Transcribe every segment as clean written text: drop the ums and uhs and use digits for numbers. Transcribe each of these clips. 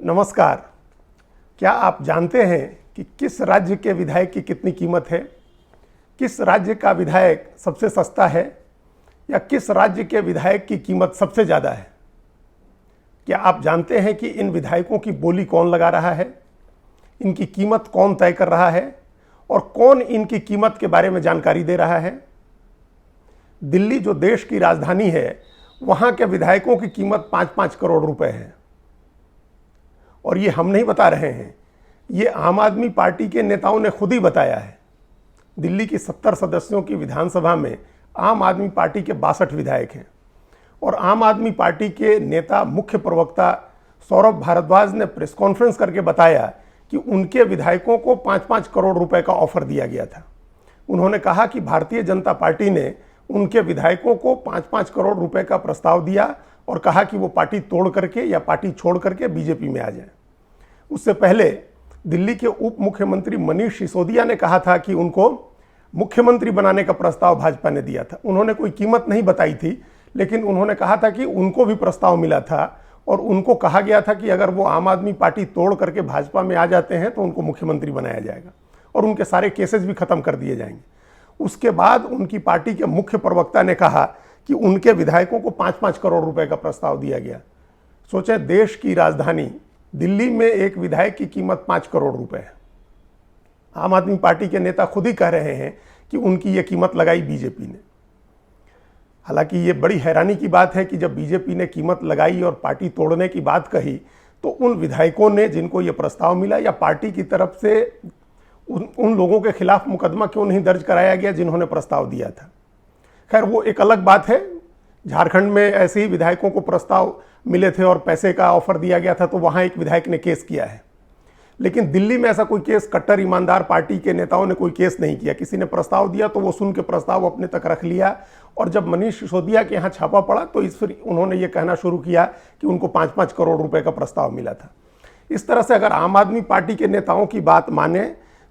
नमस्कार। क्या आप जानते हैं कि किस राज्य के विधायक की कितनी कीमत है? किस राज्य का विधायक सबसे सस्ता है या किस राज्य के विधायक की कीमत सबसे ज़्यादा है? क्या आप जानते हैं कि इन विधायकों की बोली कौन लगा रहा है, इनकी कीमत कौन तय कर रहा है और कौन इनकी कीमत के बारे में जानकारी दे रहा है? दिल्ली जो देश की राजधानी है, वहाँ के विधायकों की कीमत 5-5 करोड़ रुपए है। और ये हम नहीं बता रहे हैं, ये आम आदमी पार्टी के नेताओं ने खुद ही बताया है। दिल्ली की 70 सदस्यों की विधानसभा में आम आदमी पार्टी के 62 विधायक हैं और आम आदमी पार्टी के नेता मुख्य प्रवक्ता सौरभ भारद्वाज ने प्रेस कॉन्फ्रेंस करके बताया कि उनके विधायकों को 5-5 करोड़ रुपए का ऑफर दिया गया था। उन्होंने कहा कि भारतीय जनता पार्टी ने उनके विधायकों को 5-5 करोड़ रुपए का प्रस्ताव दिया और कहा कि वो पार्टी तोड़ करके या पार्टी छोड़ करके बीजेपी में आ जाए। उससे पहले दिल्ली के उप मुख्यमंत्री मनीष सिसोदिया ने कहा था कि उनको मुख्यमंत्री बनाने का प्रस्ताव भाजपा ने दिया था। उन्होंने कोई कीमत नहीं बताई थी, लेकिन उन्होंने कहा था कि उनको भी प्रस्ताव मिला था और उनको कहा गया था कि अगर वो आम आदमी पार्टी तोड़ करके भाजपा में आ जाते हैं तो उनको मुख्यमंत्री बनाया जाएगा और उनके सारे केसेस भी खत्म कर दिए जाएंगे। उसके बाद उनकी पार्टी के मुख्य प्रवक्ता ने कहा कि उनके विधायकों को 5-5 करोड़ रुपए का प्रस्ताव दिया गया। सोचें, देश की राजधानी दिल्ली में एक विधायक की कीमत 5 करोड़ रुपए है। आम आदमी पार्टी के नेता खुद ही कह रहे हैं कि उनकी ये कीमत लगाई बीजेपी ने। हालांकि ये बड़ी हैरानी की बात है कि जब बीजेपी ने कीमत लगाई और पार्टी तोड़ने की बात कही तो उन विधायकों ने, जिनको ये प्रस्ताव मिला, या पार्टी की तरफ से उन लोगों के खिलाफ मुकदमा क्यों नहीं दर्ज कराया गया जिन्होंने प्रस्ताव दिया था? खैर, वो एक अलग बात है। झारखंड में ऐसे ही विधायकों को प्रस्ताव मिले थे और पैसे का ऑफर दिया गया था, तो वहां एक विधायक ने केस किया है। लेकिन दिल्ली में ऐसा कोई केस कट्टर ईमानदार पार्टी के नेताओं ने कोई केस नहीं किया। किसी ने प्रस्ताव दिया तो वो सुन के प्रस्ताव अपने तक रख लिया और जब मनीष सिसोदिया के यहाँ छापा पड़ा तो फिर उन्होंने ये कहना शुरू किया कि उनको 5-5 करोड़ रुपए का प्रस्ताव मिला था। इस तरह से अगर आम आदमी पार्टी के नेताओं की बात माने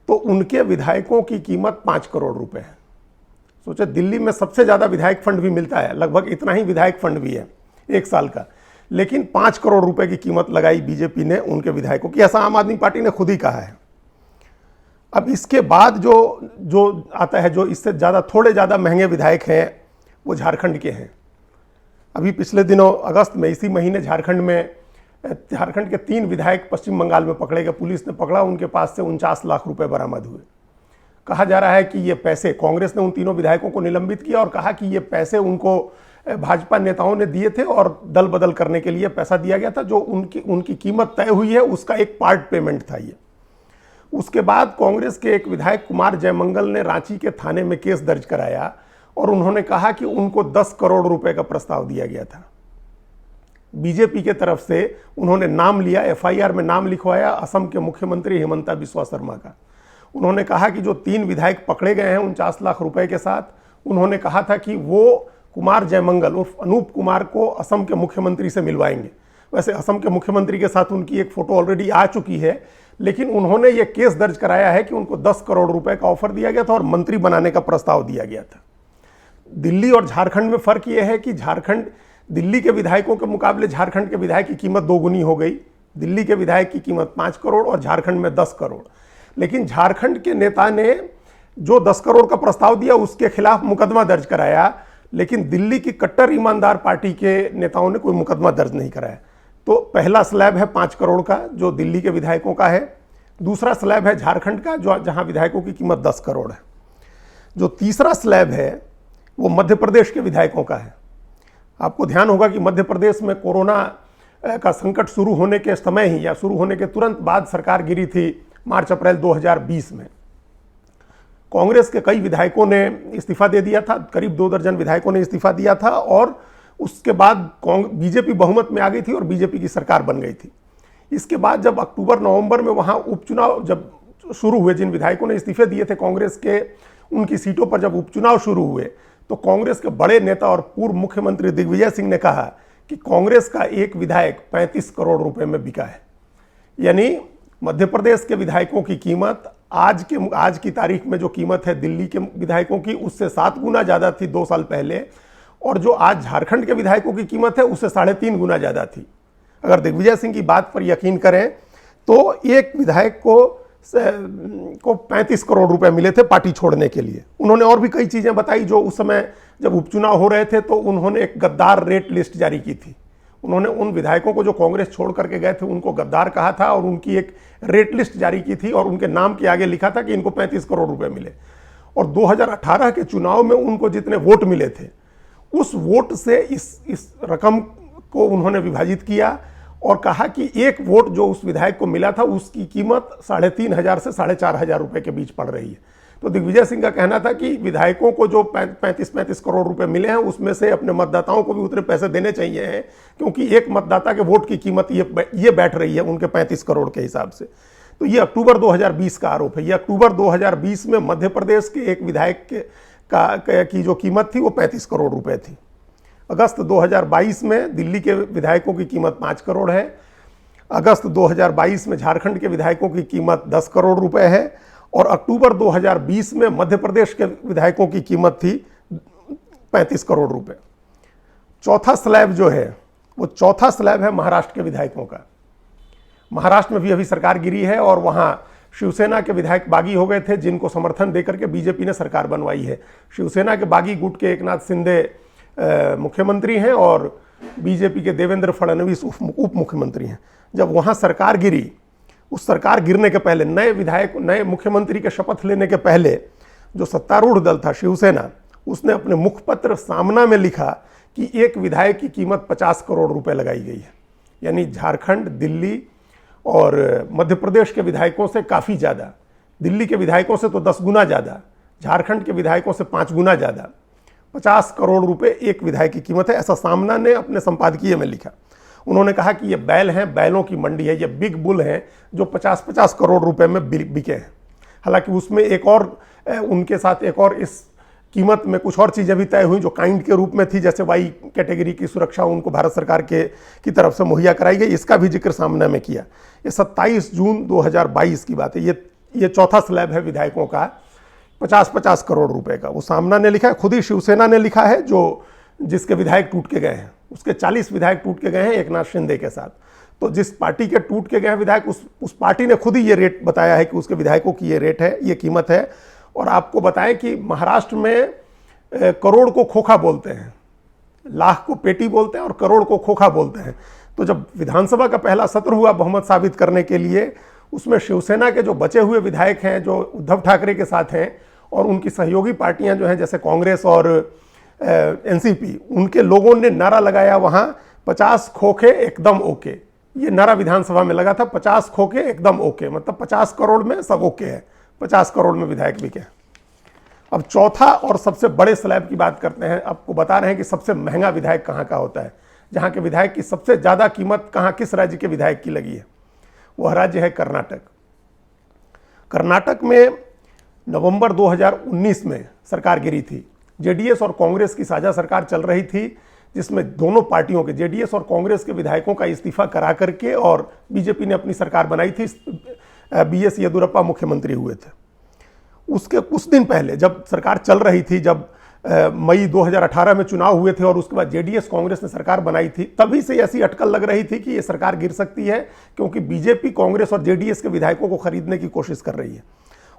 तो उनके विधायकों की कीमत 5 करोड़ रुपए है। सोचे, दिल्ली में सबसे ज़्यादा विधायक फंड भी मिलता है, लगभग इतना ही विधायक फंड भी है एक साल का, लेकिन 5 करोड़ रुपए की कीमत लगाई बीजेपी ने उनके विधायकों की। ऐसा आम आदमी पार्टी ने खुद ही कहा है। अब इसके बाद जो आता है, जो इससे थोड़े ज़्यादा महंगे विधायक हैं, वो झारखंड के हैं। अभी पिछले दिनों अगस्त में, इसी महीने, झारखंड के 3 विधायक पश्चिम बंगाल में पकड़े गए। पुलिस ने पकड़ा, उनके पास से 49 लाख रुपए बरामद हुए। कहा जा रहा है कि ये पैसे कांग्रेस ने उन तीनों विधायकों को निलंबित किया और कहा कि ये पैसे उनको भाजपा नेताओं ने दिए थे और दल बदल करने के लिए पैसा दिया गया था। जो उनकी कीमत तय हुई है उसका एक पार्ट पेमेंट था ये। उसके बाद कांग्रेस के एक विधायक कुमार जयमंगल ने रांची के थाने में केस दर्ज कराया और उन्होंने कहा कि उनको 10 करोड़ रुपए का प्रस्ताव दिया गया था। बीजेपी के तरफ से उन्होंने नाम लिया, एफआईआर में नाम लिखवाया असम के मुख्यमंत्री हिमंता बिस्वा शर्मा का। उन्होंने कहा कि जो 3 विधायक पकड़े गए हैं 49 लाख रुपए के साथ, उन्होंने कहा था कि वो कुमार जयमंगल उर्फ अनूप कुमार को असम के मुख्यमंत्री से मिलवाएंगे। वैसे असम के मुख्यमंत्री के साथ उनकी एक फोटो ऑलरेडी आ चुकी है, लेकिन उन्होंने ये केस दर्ज कराया है कि उनको 10 करोड़ रुपए का ऑफर दिया गया था और मंत्री बनाने का प्रस्ताव दिया गया था। दिल्ली और झारखंड में फर्क ये है कि दिल्ली के विधायकों के मुकाबले झारखंड के विधायक की कीमत 2 गुनी हो गई। दिल्ली के विधायक की कीमत 5 करोड़ और झारखंड में 10 करोड़। लेकिन झारखंड के नेता ने जो 10 करोड़ का प्रस्ताव दिया उसके खिलाफ मुकदमा दर्ज कराया, लेकिन दिल्ली की कट्टर ईमानदार पार्टी के नेताओं ने कोई मुकदमा दर्ज नहीं कराया। तो पहला स्लैब है 5 करोड़ का, जो दिल्ली के विधायकों का है। दूसरा स्लैब है झारखंड का, जहां विधायकों की कीमत 10 करोड़ है। जो तीसरा स्लैब है वो मध्य प्रदेश के विधायकों का है। आपको ध्यान होगा कि मध्य प्रदेश में कोरोना का संकट शुरू होने के समय ही या शुरू होने के तुरंत बाद सरकार गिरी थी, मार्च-अप्रैल 2020 में। कांग्रेस के कई विधायकों ने इस्तीफा दे दिया था, करीब 2 दर्जन विधायकों ने इस्तीफा दिया था और उसके बाद बीजेपी बहुमत में आ गई थी और बीजेपी की सरकार बन गई थी। इसके बाद जब अक्टूबर-नवंबर में वहाँ उपचुनाव जब शुरू हुए, जिन विधायकों ने इस्तीफे दिए थे कांग्रेस के, उनकी सीटों पर जब उपचुनाव शुरू हुए तो कांग्रेस के बड़े नेता और पूर्व मुख्यमंत्री दिग्विजय सिंह ने कहा कि कांग्रेस का एक विधायक 35 करोड़ रुपए में बिका है। यानी मध्य प्रदेश के विधायकों की कीमत आज की तारीख में जो कीमत है दिल्ली के विधायकों की, उससे 7 गुना ज़्यादा थी 2 साल पहले, और जो आज झारखंड के विधायकों की कीमत है उससे 3.5 गुना ज़्यादा थी। अगर दिग्विजय सिंह की बात पर यकीन करें तो एक विधायक को 35 करोड़ रुपए मिले थे पार्टी छोड़ने के लिए। उन्होंने और भी कई चीजें बताई जो उस समय जब उपचुनाव हो रहे थे तो उन्होंने एक गद्दार रेट लिस्ट जारी की थी। उन्होंने उन विधायकों को जो कांग्रेस छोड़ करके गए थे उनको गद्दार कहा था और उनकी एक रेट लिस्ट जारी की थी और उनके नाम के आगे लिखा था कि इनको 35 करोड़ रुपए मिले। और 2018 के चुनाव में उनको जितने वोट मिले थे उस वोट से इस रकम को उन्होंने विभाजित किया और कहा कि एक वोट जो उस विधायक को मिला था उसकी कीमत 3,500 से 4,500 रुपए के बीच पड़ रही है। तो दिग्विजय सिंह का कहना था कि विधायकों को जो 35 करोड़ रुपए मिले हैं उसमें से अपने मतदाताओं को भी उतने पैसे देने चाहिए हैं, क्योंकि एक मतदाता के वोट की कीमत ये बैठ रही है उनके 35 करोड़ के हिसाब से। तो ये अक्टूबर 2020 का आरोप है। ये अक्टूबर 2020 में मध्य प्रदेश के एक विधायक की जो कीमत थी वो 35 करोड़ रुपए थी। अगस्त 2022 में दिल्ली के विधायकों की कीमत 5 करोड़ है। अगस्त 2022 में झारखंड के विधायकों की कीमत 10 करोड़ रुपए है और अक्टूबर 2020 में मध्य प्रदेश के विधायकों की कीमत थी 35 करोड़ रुपए। चौथा स्लैब जो है वो चौथा स्लैब है महाराष्ट्र के विधायकों का। महाराष्ट्र में भी अभी सरकार गिरी है और वहां शिवसेना के विधायक बागी हो गए थे जिनको समर्थन देकर के बीजेपी ने सरकार बनवाई है। शिवसेना के बागी गुट के एकनाथ शिंदे मुख्यमंत्री हैं और बीजेपी के देवेंद्र फडणवीस उप मुख्यमंत्री हैं। जब वहां सरकार गिरी, उस सरकार गिरने के पहले नए मुख्यमंत्री के शपथ लेने के पहले जो सत्तारूढ़ दल था शिवसेना, उसने अपने मुखपत्र सामना में लिखा कि एक विधायक की कीमत 50 करोड़ रुपए लगाई गई है। यानी झारखंड, दिल्ली और मध्य प्रदेश के विधायकों से काफ़ी ज़्यादा, दिल्ली के विधायकों से तो 10 गुना ज़्यादा, झारखंड के विधायकों से 5 गुना ज़्यादा 50 करोड़ रुपए एक विधायक की कीमत है, ऐसा सामना ने अपने संपादकीय में लिखा। उन्होंने कहा कि ये बैल हैं, बैलों की मंडी है, ये बिग बुल हैं जो 50-50 करोड़ रुपए में बिके हैं। हालांकि उसमें एक और उनके साथ एक और इस कीमत में कुछ और चीज़ें भी तय हुई जो काइंड के रूप में थी, जैसे वाई कैटेगरी की सुरक्षा उनको भारत सरकार की तरफ से मुहैया कराई गई, इसका भी जिक्र सामने में किया। ये 27 जून 2022 की बात है। ये चौथा स्लैब है विधायकों का 50-50 करोड़ रुपए का। वो सामना ने लिखा है, खुद ही शिवसेना ने लिखा है जिसके विधायक टूट के गए हैं। उसके 40 विधायक टूट के गए हैं एकनाथ शिंदे के साथ। तो जिस पार्टी के टूट के गए विधायक उस पार्टी ने खुद ही ये रेट बताया है कि उसके विधायकों की ये रेट है, ये कीमत है। और आपको बताएं कि महाराष्ट्र में करोड़ को खोखा बोलते हैं, लाख को पेटी बोलते हैं और करोड़ को खोखा बोलते हैं। तो जब विधानसभा का पहला सत्र हुआ बहुमत साबित करने के लिए, उसमें शिवसेना के जो बचे हुए विधायक हैं जो उद्धव ठाकरे के साथ हैं और उनकी सहयोगी पार्टियां जो हैं जैसे कांग्रेस और एनसीपी, उनके लोगों ने नारा लगाया वहां 50 खोखे एकदम ओके। ये नारा विधानसभा में लगा था, 50 खोखे एकदम ओके, मतलब 50 करोड़ में सब ओके है, 50 करोड़ में विधायक बिके। अब चौथा और सबसे बड़े स्लैब की बात करते हैं। आपको बता रहे हैं कि सबसे महंगा विधायक कहाँ का होता है, जहाँ के विधायक की सबसे ज़्यादा कीमत कहाँ किस राज्य के विधायक की लगी है। वह राज्य है कर्नाटक। कर्नाटक में नवंबर 2019 में सरकार गिरी थी। जेडीएस और कांग्रेस की साझा सरकार चल रही थी, जिसमें दोनों पार्टियों के, जेडीएस और कांग्रेस के विधायकों का इस्तीफा करा करके और बीजेपी ने अपनी सरकार बनाई थी। बीएस येदियुरप्पा मुख्यमंत्री हुए थे। उसके कुछ दिन पहले जब सरकार चल रही थी, जब मई 2018 में चुनाव हुए थे और उसके बाद जेडीएस कांग्रेस ने सरकार बनाई थी, तभी से ऐसी अटकल लग रही थी कि ये सरकार गिर सकती है, क्योंकि बीजेपी कांग्रेस और जेडीएस के विधायकों को खरीदने की कोशिश कर रही है।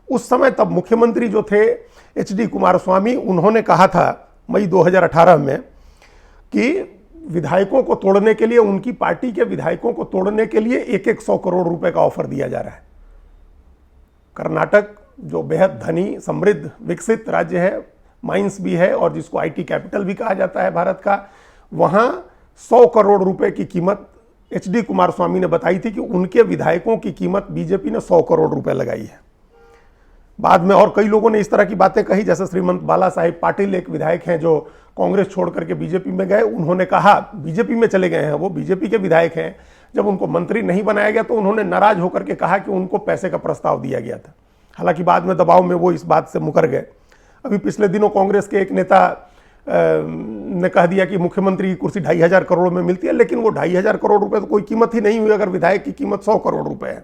उस समय तब मुख्यमंत्री जो थे एचडी कुमारस्वामी, उन्होंने कहा था मई 2018 में कि विधायकों को तोड़ने के लिए, उनकी पार्टी के विधायकों को तोड़ने के लिए 100 करोड़ रुपए का ऑफर दिया जा रहा है। कर्नाटक जो बेहद धनी, समृद्ध, विकसित राज्य है, माइंस भी है और जिसको आईटी कैपिटल भी कहा जाता है भारत का, वहां 100 करोड़ रुपए की कीमत एचडी कुमारस्वामी ने बताई थी कि उनके विधायकों की कीमत बीजेपी ने 100 करोड़ रुपए लगाई है। बाद में और कई लोगों ने इस तरह की बातें कही, जैसे श्रीमंत बाला साहिब पाटिल एक विधायक हैं जो कांग्रेस छोड़ करके बीजेपी में गए। उन्होंने कहा, बीजेपी में चले गए हैं, वो बीजेपी के विधायक हैं, जब उनको मंत्री नहीं बनाया गया तो उन्होंने नाराज होकर के कहा कि उनको पैसे का प्रस्ताव दिया गया था। हालांकि बाद में दबाव में वो इस बात से मुकर गए। अभी पिछले दिनों कांग्रेस के एक नेता ने कह दिया कि मुख्यमंत्री की कुर्सी 2,500 करोड़ में मिलती है, लेकिन वो 2,500 करोड़ रुपए तो कोई कीमत ही नहीं हुई अगर विधायक की कीमत 100 करोड़ रुपए है।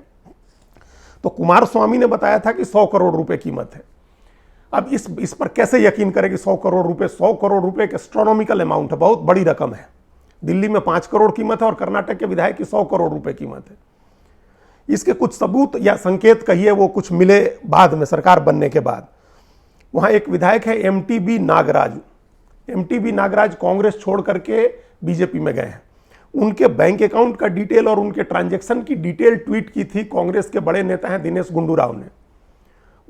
तो कुमारस्वामी ने बताया था कि 100 करोड़ रुपए कीमत है। अब इस पर कैसे यकीन करें कि 100 करोड़ रुपए, 100 करोड़ रुपए एक एस्ट्रोनॉमिकल अमाउंट है, बहुत बड़ी रकम है। दिल्ली में 5 करोड़ कीमत है और कर्नाटक के विधायक की 100 करोड़ रुपए कीमत है। इसके कुछ सबूत या संकेत कहिए वो कुछ मिले बाद में, सरकार बनने के बाद। वहां एक विधायक है एमटीबी नागराज। एमटीबी नागराज कांग्रेस छोड़ करके बीजेपी में गए हैं। उनके बैंक अकाउंट का डिटेल और उनके ट्रांजैक्शन की डिटेल ट्वीट की थी कांग्रेस के बड़े नेता हैं दिनेश गुंडू राव ने।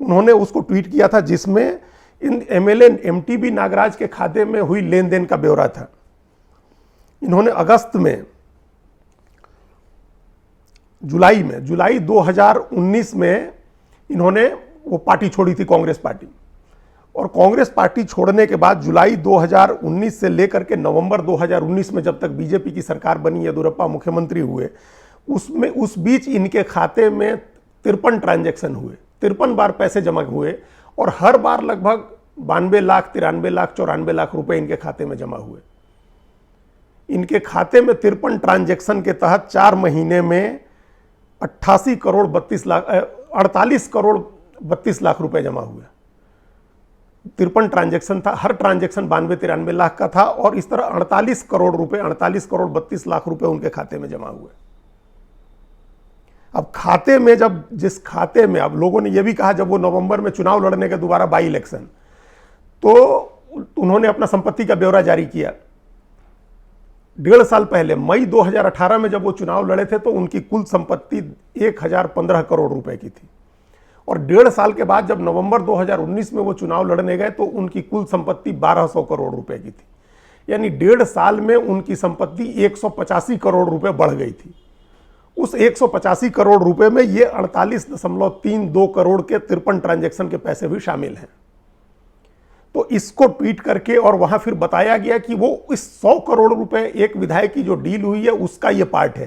उन्होंने उसको ट्वीट किया था जिसमें इन एमएलए एमटीबी नागराज के खाते में हुई लेन देन का ब्यौरा था। इन्होंने अगस्त में जुलाई 2019 में इन्होंने वो पार्टी छोड़ी थी, कांग्रेस पार्टी। और कांग्रेस पार्टी छोड़ने के बाद जुलाई 2019 से लेकर के नवंबर 2019 में जब तक बीजेपी की सरकार बनी, येदियुरप्पा मुख्यमंत्री हुए, उसमें उस बीच इनके खाते में 53 ट्रांजैक्शन हुए, 53 बार पैसे जमा हुए और हर बार लगभग 92 लाख, 93 लाख, 94 लाख रुपए इनके खाते में जमा हुए। इनके खाते में 53 ट्रांजैक्शन के तहत 4 महीने में 48 करोड़ 32 लाख 48 करोड़ 32 लाख रुपए जमा हुए। 53 ट्रांजैक्शन था, हर ट्रांजैक्शन 92-93 लाख का था और इस तरह 48 करोड़ रुपए, 48 करोड़ 32 लाख रुपए उनके खाते में जमा हुए। अब खाते में जिस खाते में, अब लोगों ने यह भी कहा जब वो नवंबर में चुनाव लड़ने के दोबारा बाई इलेक्शन, तो उन्होंने अपना संपत्ति का ब्यौरा जारी किया। 1.5 साल पहले मई 2018 में जब वो चुनाव लड़े थे तो उनकी कुल संपत्ति 1015 करोड़ रुपए की थी और 1.5 साल के बाद जब नवंबर 2019 में वो चुनाव लड़ने गए तो उनकी कुल संपत्ति 1200 करोड़ रुपए की थी। यानी 1.5 साल में उनकी संपत्ति 185 करोड़ रुपए बढ़ गई थी। उस 185 करोड़ रुपए में ये 48.32 करोड़ के 53 ट्रांजैक्शन के पैसे भी शामिल हैं। तो इसको ट्वीट करके और वहां फिर बताया गया कि वो इस 100 करोड़ रुपए एक विधायक की जो डील हुई है उसका ये पार्ट है।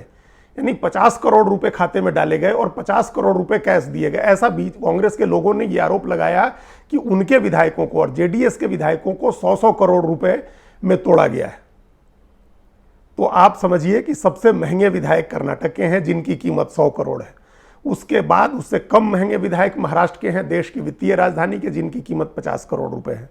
यानी 50 करोड़ रुपए खाते में डाले गए और 50 करोड़ रुपए कैश दिए गए। ऐसा भी कांग्रेस के लोगों ने ये आरोप लगाया कि उनके विधायकों को और जेडीएस के विधायकों को 100 करोड़ रुपए में तोड़ा गया है। तो आप समझिए कि सबसे महंगे विधायक कर्नाटक के हैं जिनकी कीमत 100 करोड़ है। उसके बाद उससे कम महंगे विधायक महाराष्ट्र के हैं, देश की वित्तीय राजधानी के, जिनकी कीमत 50 करोड़ रुपए है।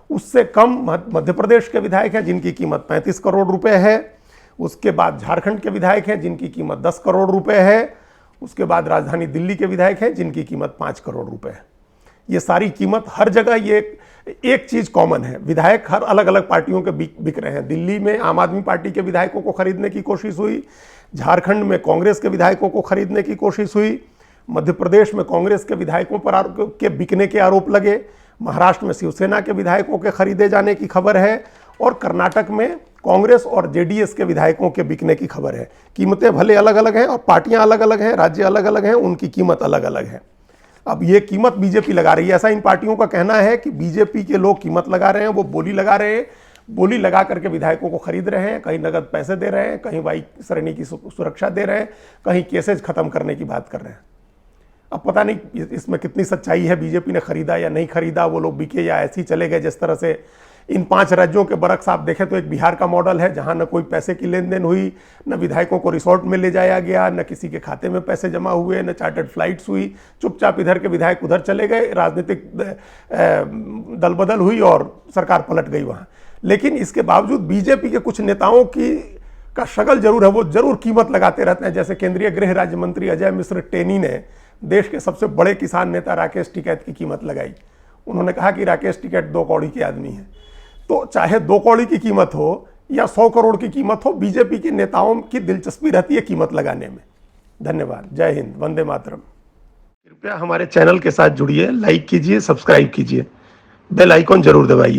उससे कम मध्य प्रदेश के विधायक हैं जिनकी कीमत 35 करोड़ रुपए है। उसके बाद झारखंड के विधायक हैं जिनकी कीमत 10 करोड़ रुपए है। उसके बाद राजधानी दिल्ली के विधायक हैं जिनकी कीमत 5 करोड़ रुपए है। ये सारी कीमत हर जगह, ये एक चीज कॉमन है, विधायक हर अलग अलग पार्टियों के बिक रहे हैं। दिल्ली में आम आदमी पार्टी के विधायकों को खरीदने की कोशिश हुई, झारखंड में कांग्रेस के विधायकों को खरीदने की कोशिश हुई, मध्य प्रदेश में कांग्रेस के विधायकों पर के बिकने के आरोप लगे, महाराष्ट्र में शिवसेना के विधायकों के खरीदे जाने की खबर है और कर्नाटक में कांग्रेस और जेडीएस के विधायकों के बिकने की खबर है। कीमतें भले अलग अलग हैं और पार्टियां अलग अलग हैं, राज्य अलग अलग हैं, उनकी कीमत अलग अलग है। अब ये कीमत बीजेपी लगा रही है, ऐसा इन पार्टियों का कहना है कि बीजेपी के लोग कीमत लगा रहे हैं, वो बोली लगा रहे हैं, बोली लगा करके विधायकों को खरीद रहे हैं, कहीं नगद पैसे दे रहे हैं, कहीं वाई श्रेणी की सुरक्षा दे रहे हैं, कहीं केसेज खत्म करने की बात कर रहे हैं। अब पता नहीं इसमें कितनी सच्चाई है, बीजेपी ने खरीदा या नहीं खरीदा, वो लोग बिके या ऐसे ही चले गए। जिस तरह से इन 5 राज्यों के बरक्स आप देखें तो एक बिहार का मॉडल है जहां न कोई पैसे की लेन देन हुई, न विधायकों को रिसोर्ट में ले जाया गया, न किसी के खाते में पैसे जमा हुए, न चार्टर्ड फ्लाइट्स हुई, चुपचाप इधर के विधायक उधर चले गए, राजनीतिक दल बदल हुई और सरकार पलट गई वहां। लेकिन इसके बावजूद बीजेपी के कुछ नेताओं का शगल जरूर है, वो जरूर कीमत लगाते रहते हैं। जैसे केंद्रीय गृह राज्य मंत्री अजय मिश्र टेनी ने देश के सबसे बड़े किसान नेता राकेश टिकैत की कीमत लगाई। उन्होंने कहा कि राकेश टिकैत 2 कौड़ी के आदमी है। तो चाहे 2 कौड़ी की कीमत हो या 100 करोड़ की कीमत हो, बीजेपी के नेताओं की दिलचस्पी रहती है कीमत लगाने में। धन्यवाद। जय हिंद, वंदे मातरम। कृपया हमारे चैनल के साथ जुड़िए, लाइक कीजिए, सब्सक्राइब कीजिए, बेल आइकॉन जरूर दबाइए।